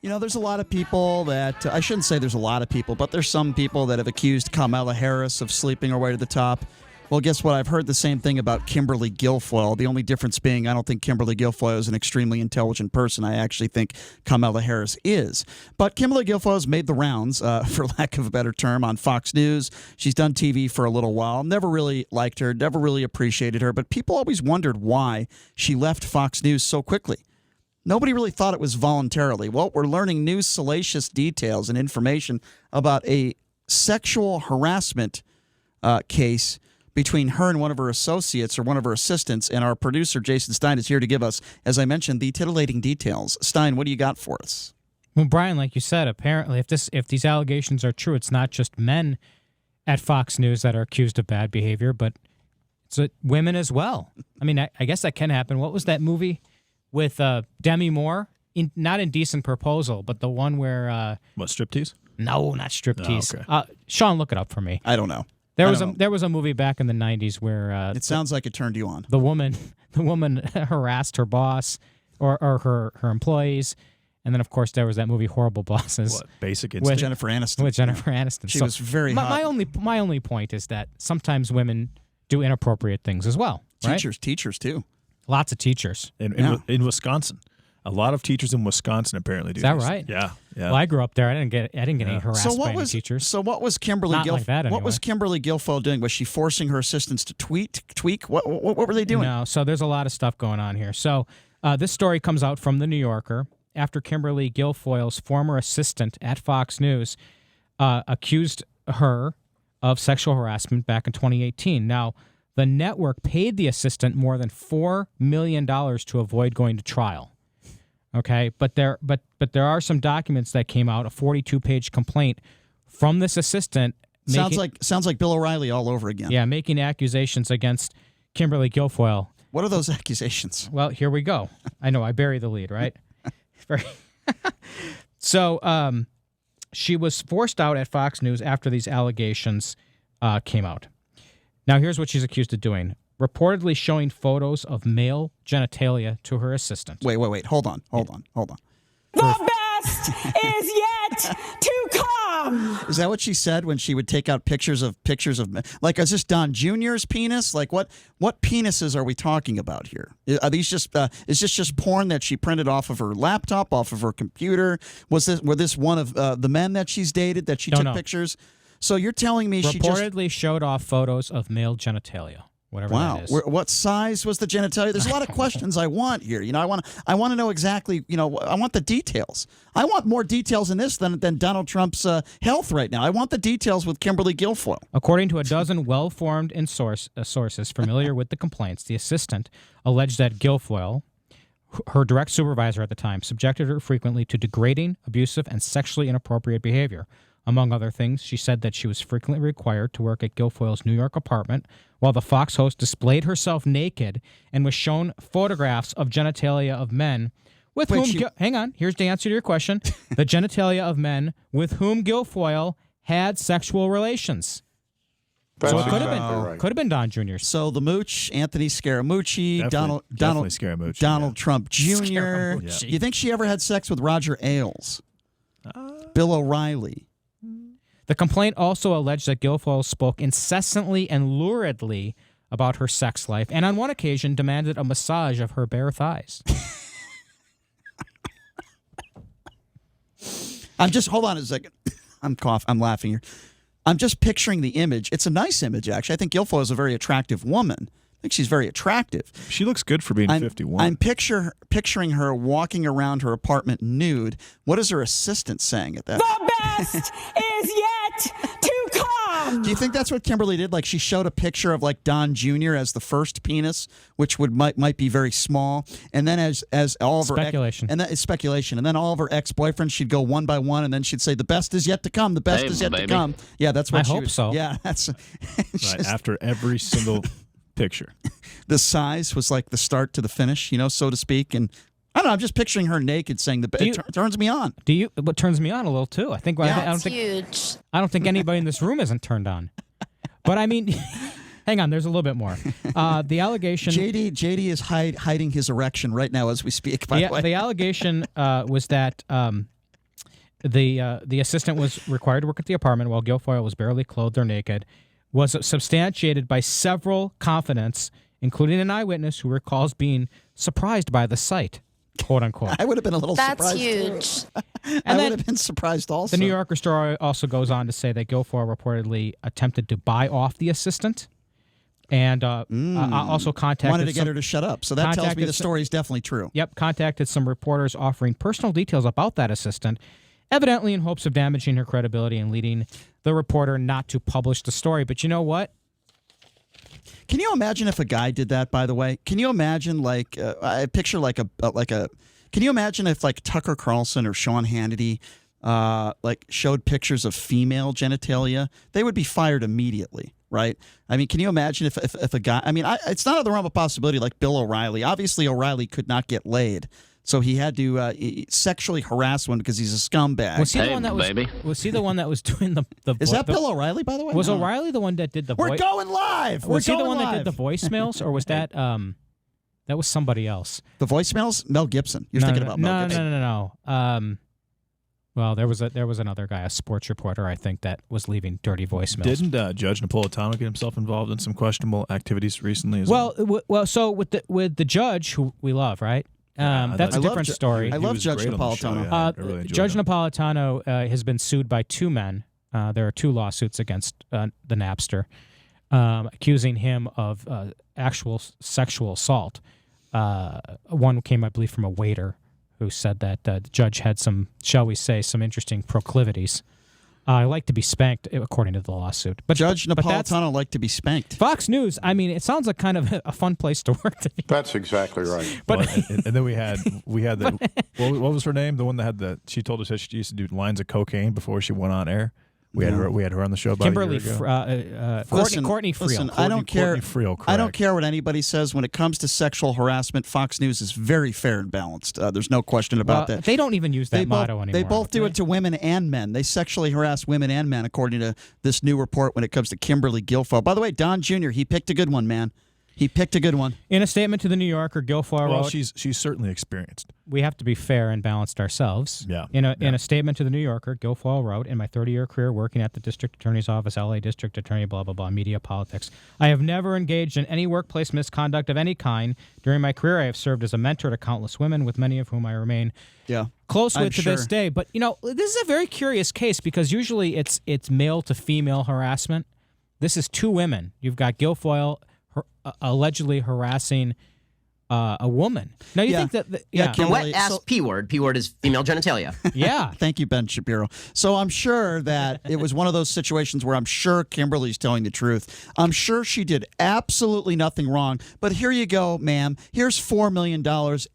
There's a lot of people that, I shouldn't say there's a lot of people, but there's some people that have accused Kamala Harris of sleeping her way to the top. Well, guess what? I've heard the same thing about Kimberly Guilfoyle. The only difference being I don't think Kimberly Guilfoyle is an extremely intelligent person. I actually think Kamala Harris is. But Kimberly Guilfoyle has made the rounds, for lack of a better term, on Fox News. She's done TV for a little while. Never really liked her, never really appreciated her. But people always wondered why she left Fox News so quickly. Nobody really thought it was voluntarily. Well, we're learning new salacious details and information about a sexual harassment case between her and one of her associates or one of her assistants, and our producer, Jason Stein, is here to give us, as I mentioned, the titillating details. Stein, what do you got for us? Well, Brian, like you said, apparently if these allegations are true, it's not just men at Fox News that are accused of bad behavior, but it's women as well. I mean, I guess that can happen. What was that movie with Demi Moore? Not Indecent Proposal, but the one where... what, striptease? No, not striptease. Oh, okay. Sean, look it up for me. I don't know. There was a movie back in the 90s where it sounds like it turned you on. The woman harassed her boss or her employees, and then of course there was that movie Horrible Bosses. What, Basic Instinct? With Jennifer Aniston. With Jennifer Aniston. She was very hot. My only point is that sometimes women do inappropriate things as well. Right? Teachers too. Lots of teachers. In Wisconsin. A lot of teachers in Wisconsin apparently do. Is that right? Yeah. Well, I grew up there. I didn't get any harassed by any teachers. So what was Kimberly Guilfoyle? Like that, anyway. What was Kimberly Guilfoyle doing? Was she forcing her assistants to tweak? What were they doing? No. So there's a lot of stuff going on here. So this story comes out from the New Yorker after Kimberly Guilfoyle's former assistant at Fox News accused her of sexual harassment back in 2018. Now, the network paid the assistant more than $4 million to avoid going to trial. Okay, but there are some documents that came out, a 42-page complaint from this assistant. Sounds like Bill O'Reilly all over again. Yeah, making accusations against Kimberly Guilfoyle. What are those accusations? Well, here we go. I know, I bury the lead, right? So she was forced out at Fox News after these allegations came out. Now, here's what she's accused of doing. Reportedly showing photos of male genitalia to her assistant. Wait. Hold on. The best is yet to come. Is that what she said when she would take out pictures of like, is this Don Jr.'s penis? Like what penises are we talking about here? Are these just is this just porn that she printed off of her laptop, off of her computer? Were this one of the men that she's dated that she took pictures? So you're telling me she reportedly showed off photos of male genitalia. Whatever that is. What size was the genitalia? There's a lot of questions I want here. I want to know exactly, I want the details. I want more details in this than Donald Trump's health right now. I want the details with Kimberly Guilfoyle. According to a dozen well-formed sources familiar with the complaints, the assistant alleged that Guilfoyle, her direct supervisor at the time, subjected her frequently to degrading, abusive, and sexually inappropriate behavior. Among other things, she said that she was frequently required to work at Guilfoyle's New York apartment while the Fox host displayed herself naked and was shown photographs of genitalia of men with hang on, here's the answer to your question. The genitalia of men with whom Guilfoyle had sexual relations. So it could have been Don Jr. So the mooch, Anthony Scaramucci, Definitely Scaramucci, Donald Trump Jr. You think she ever had sex with Roger Ailes? Bill O'Reilly? The complaint also alleged that Guilfoyle spoke incessantly and luridly about her sex life, and on one occasion demanded a massage of her bare thighs. Hold on a second. I'm laughing here. I'm just picturing the image. It's a nice image, actually. I think Guilfoyle is a very attractive woman. I think she's very attractive. She looks good for being 51. I'm picturing her walking around her apartment nude. What is her assistant saying at that? The best is yet to come. Do you think that's what Kimberly did? Like she showed a picture of like Don Jr. as the first penis, which might be very small, and then as all of her speculation, and that is speculation, and then all of her ex-boyfriends, she'd go one by one, and then she'd say, "The best is yet to come. The best is yet to come." Yeah, that's what I hope so. Yeah, that's right after every single picture. The size was like the start to the finish, so to speak, and I don't know. I'm just picturing her naked, saying it turns me on. What turns me on a little too? I think I don't think anybody in this room isn't turned on. But I mean, hang on. There's a little bit more. The allegation. JD is hiding his erection right now as we speak. By the way, the allegation was that The assistant was required to work at the apartment while Guilfoyle was barely clothed or naked, was substantiated by several confidants, including an eyewitness who recalls being surprised by the sight, quote unquote. I would have been a little That's surprised. huge. I would have been surprised also. The New Yorker story also goes on to say that Guilfoyle reportedly attempted to buy off the assistant and also contacted wanted to get her to shut up. So that tells me the story is definitely true. Yep, contacted some reporters offering personal details about that assistant, evidently in hopes of damaging her credibility and leading the reporter not to publish the story. But you know what? Can you imagine if a guy did that, by the way? Can you imagine, like, I picture like a can you imagine if, like, Tucker Carlson or Sean Hannity, like, showed pictures of female genitalia? They would be fired immediately, right? I mean, can you imagine if a guy, I mean, it's not out of the realm of possibility like Bill O'Reilly. Obviously, O'Reilly could not get laid. So he had to sexually harass one because he's a scumbag. Was he the one that was doing the Is that Bill O'Reilly, by the way? Was O'Reilly the one that did the We're going live! Was he the one that did the voicemails, or was that that was somebody else? The voicemails? Mel Gibson. You're thinking about Mel Gibson. No. Well, there was another guy, a sports reporter, I think, that was leaving dirty voicemails. Didn't Judge Napolitano get himself involved in some questionable activities recently as well? Well, so with the judge who we love, right? That's a different story. I love Judge Napolitano. Really Judge Napolitano has been sued by two men. There are two lawsuits against the Napster, accusing him of actual sexual assault. One came, I believe, from a waiter who said that the judge had some, shall we say, some interesting proclivities. I like to be spanked, according to the lawsuit. But Judge Napolitano liked to be spanked. Fox News, I mean, it sounds like kind of a fun place to work. That's exactly right. But and then we had the what was her name? The one that had she told us that she used to do lines of cocaine before she went on air. We had her on the show about Kimberly a year ago. Courtney Friel. Listen, I don't care. Friel, I don't care what anybody says when it comes to sexual harassment. Fox News is very fair and balanced. There's no question about that. They don't even use that motto anymore. They both do it to women and men. They sexually harass women and men, according to this new report when it comes to Kimberly Guilfoyle. By the way, Don Jr., he picked a good one, man. He picked a good one. In a statement to the New Yorker, Guilfoyle wrote, she's certainly experienced. We have to be fair and balanced ourselves. Yeah. In a statement to the New Yorker, Guilfoyle wrote, in my 30-year career working at the district attorney's office, LA district attorney, blah, blah, blah, media politics, I have never engaged in any workplace misconduct of any kind. During my career, I have served as a mentor to countless women, with many of whom I remain close with to this day. But, this is a very curious case because usually it's male to female harassment. This is two women. You've got Guilfoyle allegedly harassing a woman. Now you think that And wet ass P word. P word is female genitalia. Yeah. Thank you, Ben Shapiro. So I'm sure that it was one of those situations where I'm sure Kimberly's telling the truth. I'm sure she did absolutely nothing wrong. But here you go, ma'am. Here's $4 million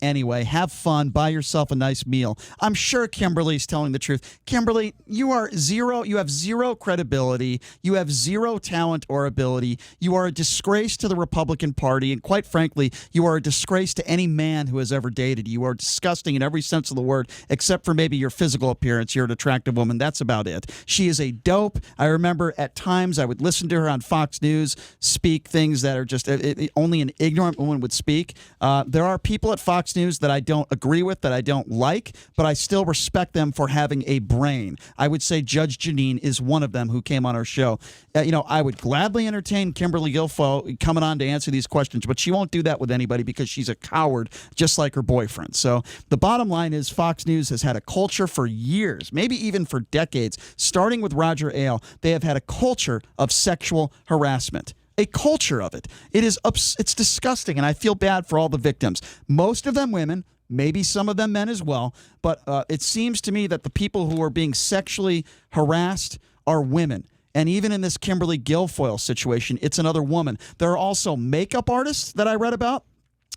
anyway. Have fun. Buy yourself a nice meal. I'm sure Kimberly's telling the truth. Kimberly, you have zero credibility. You have zero talent or ability. You are a disgrace to the Republican Party. And quite frankly, you are a disgrace to any man who has ever dated. You are disgusting in every sense of the word, except for maybe your physical appearance. You're an attractive woman. That's about it. She is a dope. I remember at times I would listen to her on Fox News speak things that are just only an ignorant woman would speak. There are people at Fox News that I don't agree with, that I don't like, but I still respect them for having a brain. I would say Judge Janine is one of them who came on our show. I would gladly entertain Kimberly Guilfoyle coming on to answer these questions, but she won't do that with anybody because she's a coward, just like her boyfriend. So the bottom line is Fox News has had a culture for years, maybe even for decades, starting with Roger Ailes. They have had a culture of sexual harassment. A culture of it. It's disgusting, and I feel bad for all the victims. Most of them women, maybe some of them men as well, but it seems to me that the people who are being sexually harassed are women. And even in this Kimberly Guilfoyle situation, it's another woman. There are also makeup artists that I read about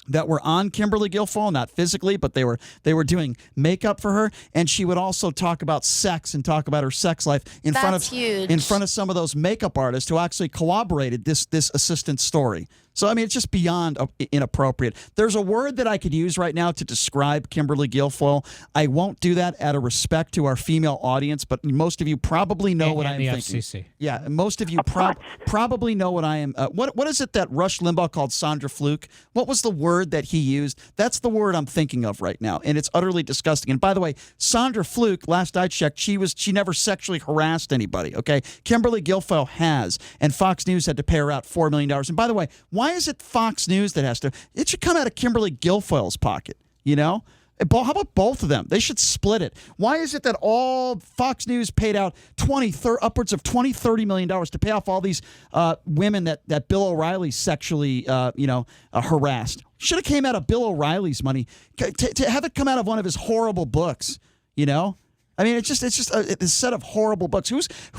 that were on Kimberly Guilfoyle, not physically, but they were doing makeup for her, and she would also talk about sex and talk about her sex life in front of some of those makeup artists who actually corroborated this assistant's story. So, I mean, it's just beyond inappropriate. There's a word that I could use right now to describe Kimberly Guilfoyle. I won't do that out of respect to our female audience, but most of you probably know what I'm thinking. FCC. Yeah, most of you probably know what I am. What is it that Rush Limbaugh called Sandra Fluke? What was the word word that he used, that's the word I'm thinking of right now, and it's utterly disgusting. And by the way, Sandra Fluke, last I checked, she never sexually harassed anybody, okay? Kimberly Guilfoyle has, and Fox News had to pay her out $4 million. And by the way, why is it Fox News that has to? It should come out of Kimberly Guilfoyle's pocket, you know? How about both of them? They should split it. Why is it that all Fox News paid out upwards of $20-30 million to pay off all these women that Bill O'Reilly sexually harassed? Should have came out of Bill O'Reilly's money. To have it come out of one of his horrible books, you know? I mean, it's just a set of horrible books.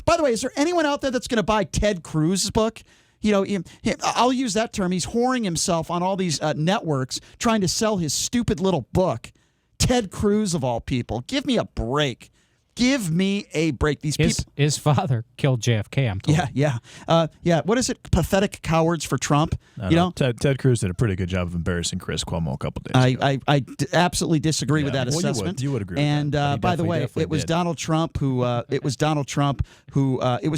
By the way, is there anyone out there that's going to buy Ted Cruz's book? You know, I'll use that term. He's whoring himself on all these networks trying to sell his stupid little book. Ted Cruz, of all people. Give me a break. Give me a break. His father killed JFK, I'm told. Yeah. What is it? Pathetic cowards for Trump? Ted Cruz did a pretty good job of embarrassing Chris Cuomo a couple days ago. I absolutely disagree with that assessment. You would agree. And with that. By the way, it was Donald Trump who. It was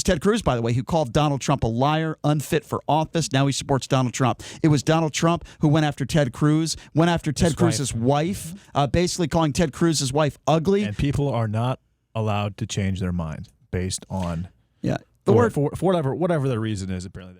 Ted Cruz, by the way, who called Donald Trump a liar, unfit for office. Now he supports Donald Trump. It was Donald Trump who went after Ted Cruz, went after Ted Cruz's wife, basically calling Ted Cruz's wife ugly. And people are not allowed to change their mind based on the for word whatever the reason is. Apparently.